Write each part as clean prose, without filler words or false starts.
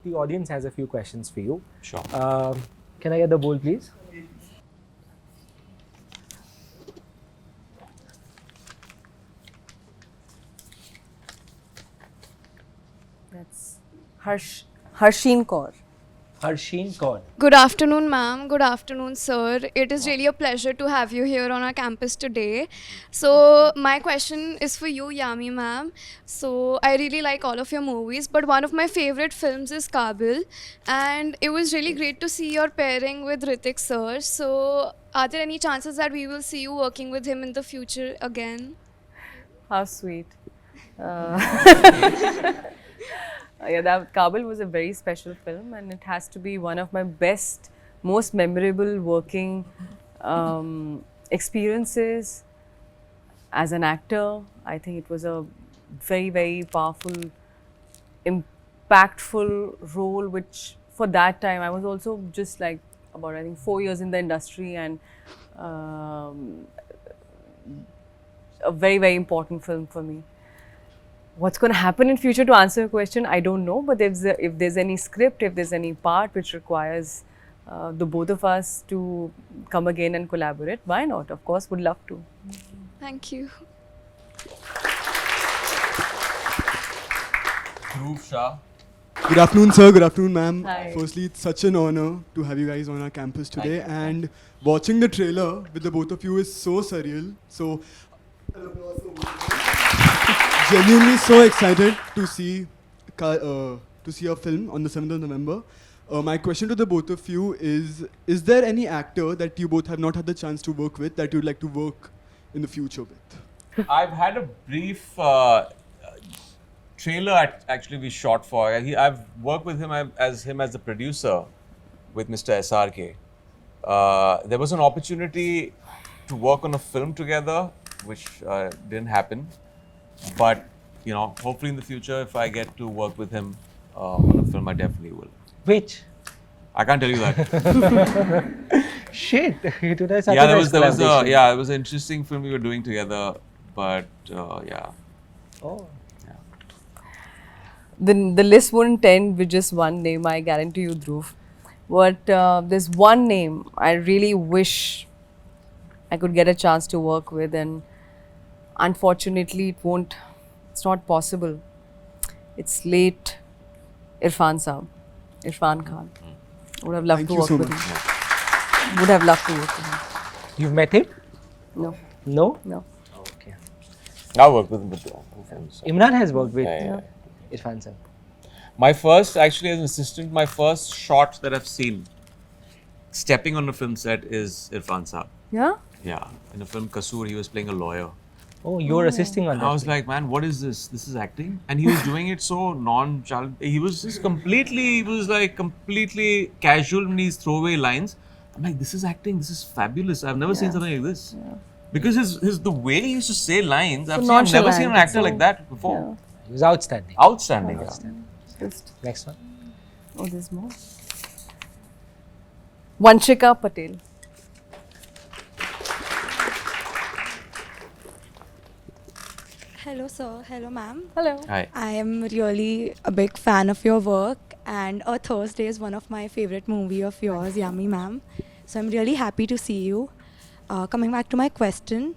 The audience has a few questions for you. Sure. Can I get the bowl, please? That's Harsheen Kaur. Harsheen Kaur. Good afternoon, ma'am. Good afternoon, sir. It is really a pleasure to have you here on our campus today. So, my question is for you, Yami, ma'am. So, I really like all of your movies, but one of my favorite films is Kabil, and it was really great to see your pairing with Ritik, sir. So, are there any chances that we will see you working with him in the future again? How sweet. Yeah, that Kabul was a very special film, and it has to be one of my best, most memorable working experiences as an actor. I think it was a very, very powerful, impactful role, which for that time I was also just like about, I think, 4 years in the industry, and a very, very important film for me. What's going to happen in future, to answer your question, I don't know. But if there's any script, if there's any part which requires the both of us to come again and collaborate, why not? Of course, would love to. Thank you. Dhruv Shah. Good afternoon, sir. Good afternoon, ma'am. Hi. Firstly, it's such an honor to have you guys on our campus today. And watching the trailer with the both of you is so surreal. So, genuinely so excited to see a film on the 7th of November. My question to the both of you is there any actor that you both have not had the chance to work with that you'd like to work in the future with? I've had a brief trailer actually we shot for. I've worked with him as the producer with Mr. SRK. There was an opportunity to work on a film together, which didn't happen. But, you know, hopefully in the future, if I get to work with him on a film, I definitely will. Which? I can't tell you that. Shit. It was such Yeah, a there nice was it collaboration. was an interesting film we were doing together. But, yeah. Oh. The list wouldn't end with just one name, I guarantee you, Dhruv. But there's one name I really wish I could get a chance to work with, and unfortunately it's not possible. It's late Irfan Khan. Would have loved Thank to you work so with much. him. Would have loved to work with him. You've met him? No, No? no. Okay. I worked with him before. Imran has worked with Yeah. Irfan sir. My first, actually, as an assistant, my first shot that I've seen stepping on a film set is Irfan Saab. Yeah? Yeah. In the film Kasoor, he was playing a lawyer. Oh, you're assisting on And that. I was like, man, what is this? This is acting? And he was doing it so nonchalant. He was just completely casual in these throwaway lines. I'm like, this is acting. This is fabulous. I've never seen something like this. Because the way he used to say lines, I've never seen nonchalant, an actor so- like that before. Yeah. He was outstanding. Outstanding. Yeah. Just, Next one. oh, there's more. Vanshika Patel. Hello, sir. Hello, ma'am. Hello. Hi. I am really a big fan of your work, and A Thursday is one of my favorite movie of yours, Yummy, ma'am. So I'm really happy to see you. Coming back to my question,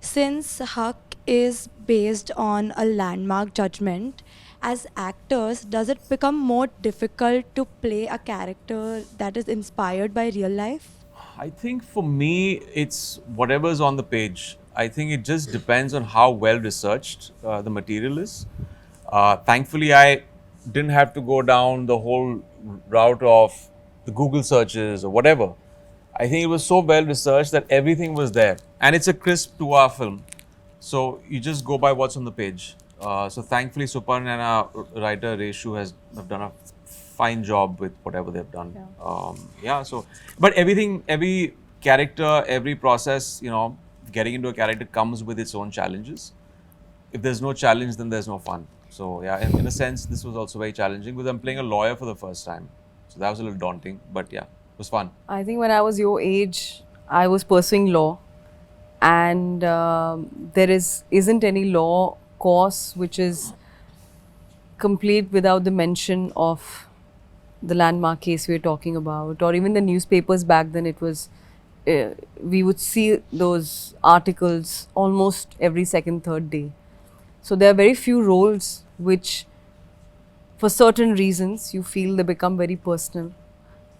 since Huck is based on a landmark judgment, as actors, does it become more difficult to play a character that is inspired by real life? I think for me, it's whatever's on the page. I think it just depends on how well researched the material is. Thankfully, I didn't have to go down the whole route of the Google searches or whatever. I think it was so well researched that everything was there. And it's a crisp 2-hour film. So you just go by what's on the page. So thankfully, Supan and our writer Reshu have done a fine job with whatever they've done. But every character, every process, you know, getting into a character comes with its own challenges. If there's no challenge, then there's no fun. So yeah, in a sense, this was also very challenging because I'm playing a lawyer for the first time. So that was a little daunting, but yeah, it was fun. I think when I was your age, I was pursuing law, and there isn't any law course which is complete without the mention of the landmark case we're talking about, or even the newspapers back then, it was, we would see those articles almost every second, third day. So there are very few roles which, for certain reasons, you feel they become very personal.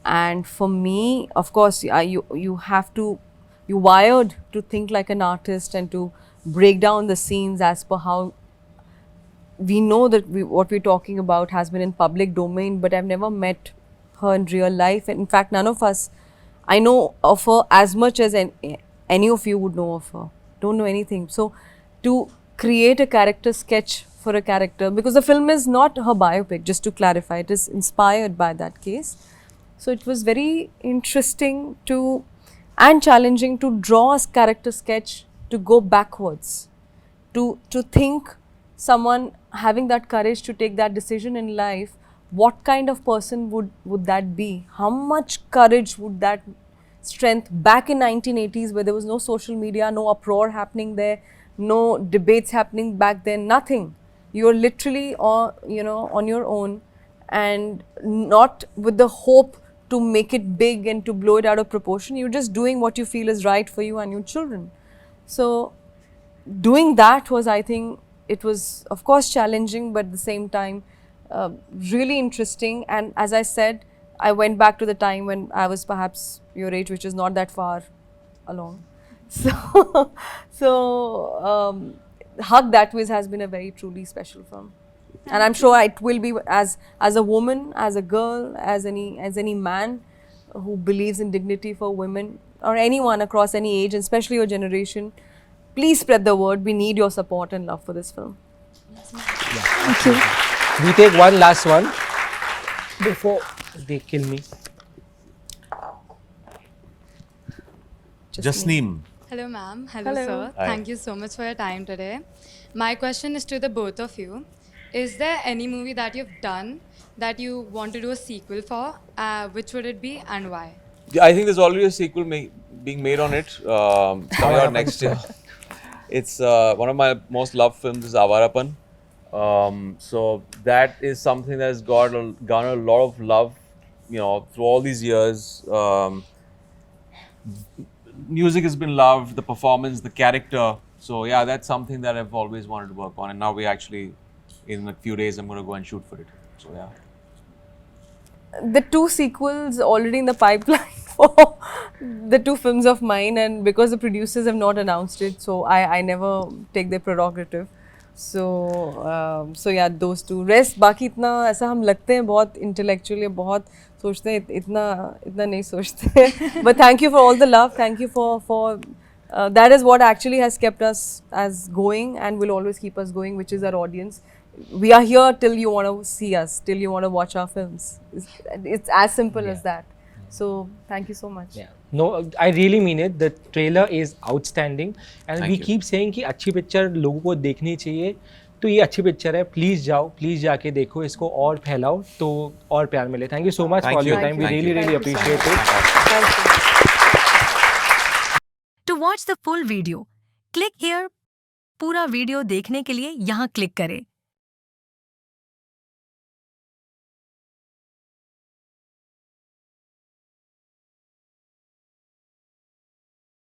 And for me, of course, you have to, you're wired to think like an artist and to break down the scenes as per how we know that what we're talking about has been in public domain, but I've never met her in real life. And in fact, none of us, I know of her as much as any of you would know of her. Don't know anything. So to create a character sketch for a character, because the film is not her biopic, just to clarify, it is inspired by that case. So it was very interesting to and challenging to draw a character sketch, to go backwards, to think someone having that courage to take that decision in life, what kind of person would that be? How much courage would that strength back in 1980s, where there was no social media, no uproar happening there, no debates happening back then, nothing. You're literally on your own, and not with the hope to make it big and to blow it out of proportion. You're just doing what you feel is right for you and your children. So doing that was, I think, it was of course challenging, but at the same time really interesting. And as I said, I went back to the time when I was perhaps your age, which is not that far along. So Hug That Wiz has been a very truly special film. And I'm sure it will be, as a woman, as a girl, as any man who believes in dignity for women, or anyone across any age, and especially your generation. Please spread the word. We need your support and love for this film. Thank you. We take one last one before they kill me. Jasneem. Hello, ma'am. Hello, Hello. sir. Hi. Thank you so much for your time today. My question is to the both of you. Is there any movie that you've done that you want to do a sequel for? Which would it be and why? Yeah, I think there's already a sequel being made on it. Coming out next year. It's one of my most loved films is Avarapan. So that is something that has garnered a lot of love, through all these years. Music has been loved, the performance, the character. So yeah, that's something that I've always wanted to work on, and now we actually, in a few days, I'm going to go and shoot for it. So yeah. The 2 sequels already in the pipeline for the 2 films of mine, and because the producers have not announced it, so I never take their prerogative. So yeah, those 2. Rest बाकी इतना ऐसा हम लगते हैं बहुत intellectually, बहुत सोचते हैं, इतना नहीं सोचते. But thank you for all the love. Thank you for that is what actually has kept us as going and will always keep us going, which is our audience. We are here till you want to see us, till you want to watch our films. It's as simple as that. So thank you so much. Yeah. No, I really mean it. The trailer is outstanding, and Thank we you. keep saying कि अच्छी picture लोगों को देखनी चाहिए. तो ये अच्छी picture है. प्लीज जाओ, प्लीज जाके देखो, इसको और फैलाओ तो और प्यार मिले. Thank you so much Thank for your you. time. We Thank really you. appreciate it. Thank you. To watch the full video, click here. पूरा वीडियो देखने के लिए यहाँ क्लिक करें.